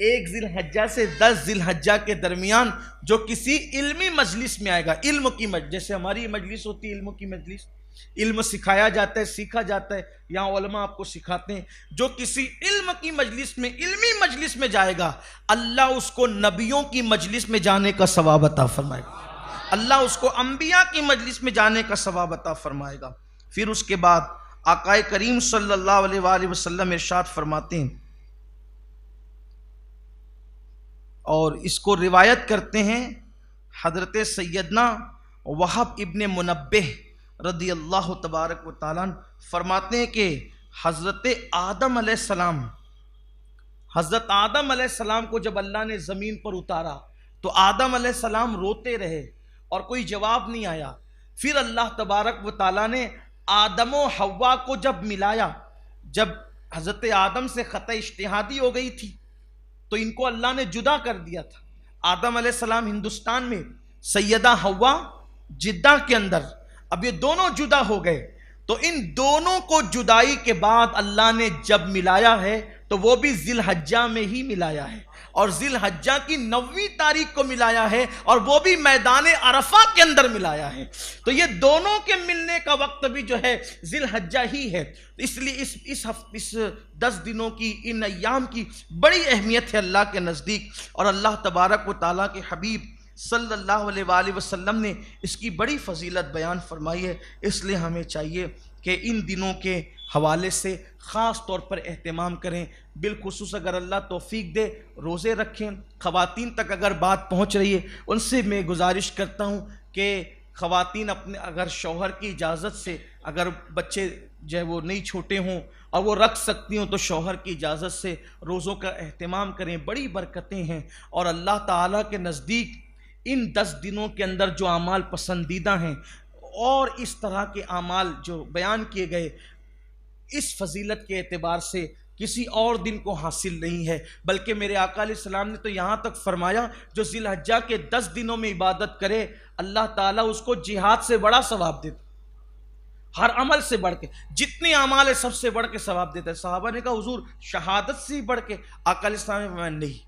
1 जिलहज्जा से 10 जिलहज्जा के दरमियान जो किसी इल्मी मजलिस में आएगा, इल्म की मजलिस, जैसे हमारी मजलिस होती है इल्म की मजलिस, इल्म सिखाया जाता है, सीखा जाता है, यहाँ उलमा आपको सिखाते हैं, जो किसी इल्म की मजलिस में, इल्मी मजलिस में जाएगा, अल्लाह उसको नबियों की मजलिस में जाने का सवाब अता फरमाएगा, अल्लाह उसको अंबिया की मजलिस में जाने का सवाब अता फरमाएगा। फिर उसके बाद आकाए करीम सल्लल्लाहु अलैहि वसल्लम इरशाद फरमाते हैं, और इसको रिवायत करते हैं हजरत सैयदना वहब इब्ने मुनब्बिह रदी अल्लाह तबारक व तआला फरमाते हैं कि हजरत आदम अलैहिस्सलाम को जब अल्लाह ने ज़मीन पर उतारा तो आदम अलैहिस्सलाम रोते रहे और कोई जवाब नहीं आया। फिर अल्लाह तबारक व तआला ने आदम व हव्वा को जब मिलाया, जब हजरत आदम से ख़ता इज्तिहादी हो गई थी तो इनको अल्लाह ने जुदा कर दिया था। आदम अलैहिस्सलाम हिंदुस्तान में, सैयदा हव्वा जिद्दा के अंदर, अब ये दोनों जुदा हो गए, तो इन दोनों को जुदाई के बाद अल्लाह ने जब मिलाया है तो वो भी जिलहज्जा में ही मिलाया है, और जिलहज्जा की 9वीं तारीख को मिलाया है, और वो भी मैदान अरफा के अंदर मिलाया है। तो ये दोनों के मिलने का वक्त भी जो है जिलहज्जा ही है। इसलिए इस 10 दिनों की, इन अय्याम की बड़ी अहमियत है अल्लाह के नज़दीक, और अल्लाह तबारक व तआला के हबीब सल्लल्लाहु अलैहि वसल्लम ने इसकी बड़ी फजीलत बयान फरमाई है। इसलिए हमें चाहिए कि इन दिनों के हवाले से ख़ास तौर पर एहतमाम करें, बिलखुसूस अगर अल्लाह तौफीक दे रोज़े रखें। ख़वातीन तक अगर बात पहुँच रही है, उनसे मैं गुजारिश करता हूँ कि ख़वातीन अपने, अगर शौहर की इजाज़त से, अगर बच्चे जो है वो नहीं छोटे हों और वो रख सकती हों तो शौहर की इजाज़त से रोज़ों का एहतमाम करें, बड़ी बरकतें हैं। और अल्लाह ताला के नज़दीक इन 10 दिनों के अंदर जो अमाल पसंदीदा हैं और इस तरह के अमाल जो बयान किए गए, इस फजीलत के एतबार से किसी और दिन को हासिल नहीं है। बल्कि मेरे आका अलैहिस्सलाम ने तो यहाँ तक फरमाया, जो जिलहज्जा के 10 दिनों में इबादत करे अल्लाह ताला उसको जिहाद से बड़ा सवाब देता, हर अमल से बढ़ के, जितने अमाल है सबसे बढ़ के सवाब देता है। सहाबा ने कहा हुजूर शहादत से ही बढ़ के? आका अलैहिस्सलाम ने फरमाया नहीं,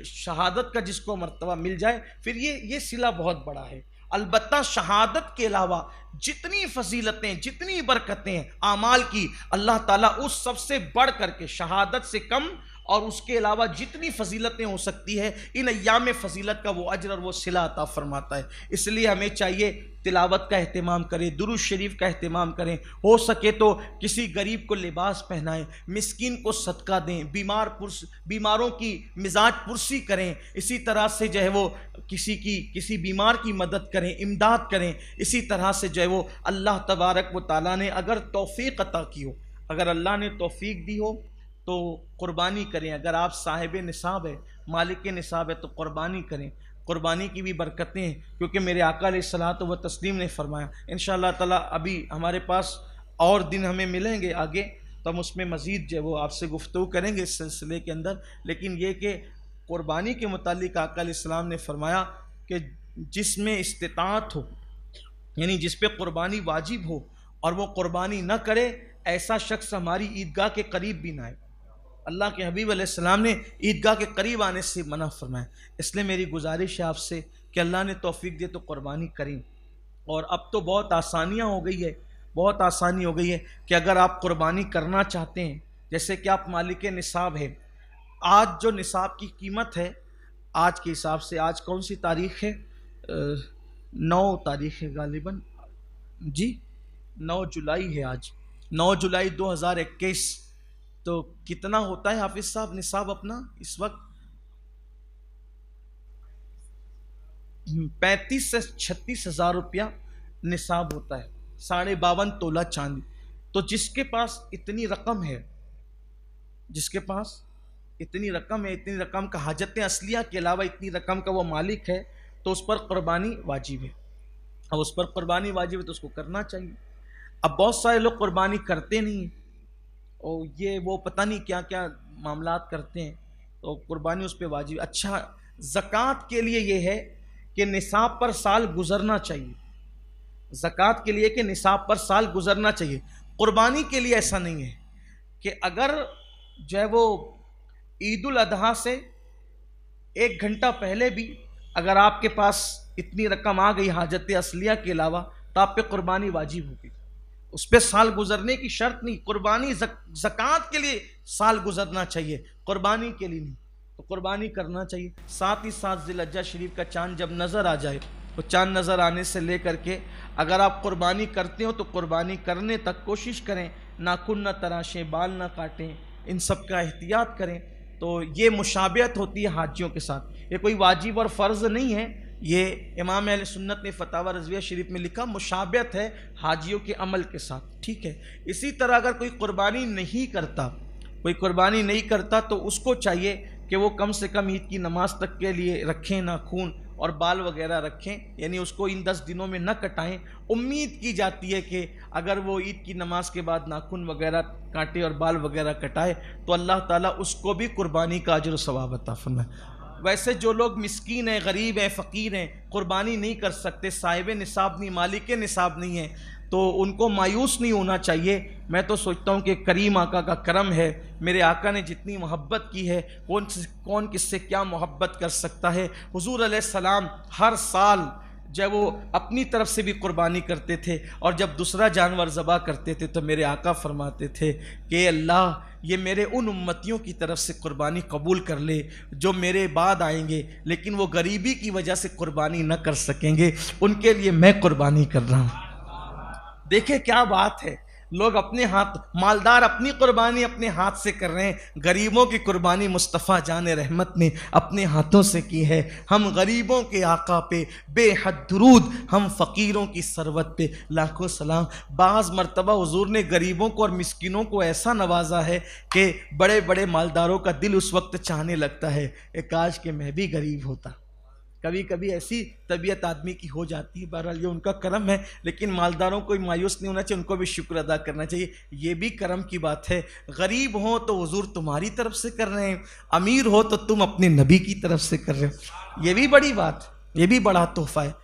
शहादत का जिसको मर्तबा मिल जाए फिर ये सिला बहुत बड़ा है। अलबत्ता शहादत के अलावा जितनी फजीलतें, जितनी बरकतें हैं आमाल की, अल्लाह ताला उस सबसे बढ़ करके, शहादत से कम और उसके अलावा जितनी फजीलतें हो सकती है, इन अय्याम में फजीलत का वो अजर और वो सिला अता फरमाता है। इसलिए हमें चाहिए तिलावत का एहतमाम करें, दुरूद शरीफ का एहतमाम करें, हो सके तो किसी गरीब को लिबास पहनाएं, मिस्कीन को सदका दें, बीमारों की मिजाज पुरसी करें, इसी तरह से जो है वो किसी बीमार की मदद करें, इमदाद करें। इसी तरह से जो है वो अल्लाह तबारक व तआला ने अगर तौफीक अता की हो, अगर अल्लाह ने तौफीक दी हो तो कुर्बानी करें। अगर आप साहिब निसाब है, मालिक निसाब है, तो कुर्बानी करें। कुर्बानी की भी बरकतें हैं, क्योंकि मेरे आका अलैहिस्सलातु व तस्लीम ने फरमाया। इंशाअल्लाह ताला अभी हमारे पास और दिन हमें मिलेंगे आगे, तो हम उसमें मज़ीद जो है वो आपसे गुफ्तगू करेंगे इस सिलसिले के अंदर। लेकिन ये कि कुर्बानी के मुतालिक आका अलैहिस्सलाम ने फरमाया कि जिसमें इस्तिताअत हो, यानी जिस पे कुर्बानी वाजिब हो और वो कुर्बानी न करे, ऐसा शख्स हमारी ईदगाह के करीब भी ना आए। अल्लाह के हबीब अलैहिस्सलाम ने ईदगाह के करीब आने से मना फरमाया। इसलिए मेरी गुजारिश है आपसे कि अल्लाह ने तौफीक दे तो कुर्बानी करें। और अब तो बहुत आसानियाँ हो गई है, बहुत आसानी हो गई है कि अगर आप कुर्बानी करना चाहते हैं, जैसे कि आप मालिक निसाब है, आज जो निसाब की कीमत है आज के हिसाब से, आज कौन सी तारीख़ है? 9 तारीख़ है गालिबन जी, 9 जुलाई है आज, 9 जुलाई 2021। तो कितना होता है हाफिज साहब निसाब अपना इस वक्त? 35 से 36 हज़ार रुपया निसाब होता है, 52.5 तोला चांदी। तो जिसके पास इतनी रकम है, जिसके पास इतनी रकम है, इतनी रकम का हाजतें असलिया के अलावा इतनी रकम का वो मालिक है, तो उस पर कुर्बानी वाजिब है। अब उस पर कुर्बानी वाजिब है तो उसको करना चाहिए। अब बहुत सारे लोग कुर्बानी करते नहीं, और ये वो पता नहीं क्या क्या मामलात करते हैं, तो कुर्बानी उस पर वाजिब। अच्छा, ज़कात के लिए ये है कि निसाब पर साल गुजरना चाहिए, ज़कात के लिए कि निसाब पर साल गुजरना चाहिए। कुर्बानी के लिए ऐसा नहीं है कि अगर जो है वो ईद उल अजहा से 1 घंटा पहले भी अगर आपके पास इतनी रकम आ गई हाजत असलिया के अलावा, तो आप पे कुर्बानी वाजिब होगी। उस पर साल गुजरने की शर्त नहीं, कुर्बानी ज़कात के लिए साल गुजरना चाहिए, कुर्बानी के लिए नहीं। तो कुर्बानी करना चाहिए। साथ ही साथ ज़िलहज्जा शरीफ का चांद जब नज़र आ जाए, तो चांद नज़र आने से लेकर के अगर आप कुर्बानी करते हो तो कुर्बानी करने तक कोशिश करें, नाखून न तराशें, बाल न काटें, इन सब का एहतियात करें। तो ये मुशाबियत होती है हाजियों के साथ, ये कोई वाजिब और फ़र्ज़ नहीं है। ये इमाम अहले सुन्नत ने फतावा रज़विया शरीफ में लिखा, मुशाबियत है हाजियों के अमल के साथ, ठीक है। इसी तरह अगर कोई कुर्बानी नहीं करता, कोई कुर्बानी नहीं करता तो उसको चाहिए कि वो कम से कम ईद की नमाज तक के लिए रखें, नाखून और बाल वगैरह रखें, यानी उसको इन 10 दिनों में न कटाएं। उम्मीद की जाती है कि अगर वो ईद की नमाज के बाद नाखून वगैरह काटे और बाल वगैरह कटाए तो अल्लाह ताला उसको भी कुर्बानी का अजर सवाब अता फरमाए। वैसे जो लोग मिस्कीन हैं, गरीब हैं, फ़कीर हैं, कुर्बानी नहीं कर सकते, साहिब निसाब नहीं, मालिक निसाब नहीं है, तो उनको मायूस नहीं होना चाहिए। मैं तो सोचता हूँ कि करीम आका का करम है, मेरे आका ने जितनी मोहब्बत की है, कौन किससे क्या मोहब्बत कर सकता है। हुजूर अलैहिस्सलाम हर साल जब वो अपनी तरफ से भी कुर्बानी करते थे और जब दूसरा जानवर ज़बा करते थे तो मेरे आका फरमाते थे कि अल्लाह ये मेरे उन उम्मतियों की तरफ से कुर्बानी कबूल कर ले जो मेरे बाद आएंगे लेकिन वो गरीबी की वजह से कुर्बानी न कर सकेंगे, उनके लिए मैं कुर्बानी कर रहा हूँ। देखे क्या बात है, लोग अपने हाथ, मालदार अपनी कुर्बानी अपने हाथ से कर रहे हैं, गरीबों की कुर्बानी मुस्तफ़ा जान रहमत ने अपने हाथों से की है। हम गरीबों के आका पे बेहद दुरूद, हम फ़कीरों की सरवत पे लाखों सलाम। बाज़ मरतबा हुजूर ने गरीबों को और मिस्किनों को ऐसा नवाजा है कि बड़े बड़े मालदारों का दिल उस वक्त चाहने लगता है कि काश कि मैं भी गरीब होता। कभी कभी ऐसी तबीयत आदमी की हो जाती है, बहरहाल ये उनका करम है, लेकिन मालदारों को मायूस नहीं होना चाहिए, उनको भी शुक्र अदा करना चाहिए, ये भी करम की बात है। गरीब हो तो हुजूर तुम्हारी तरफ से कर रहे हैं, अमीर हो तो तुम अपने नबी की तरफ से कर रहे हो, ये भी बड़ी बात, ये भी बड़ा तोहफा है।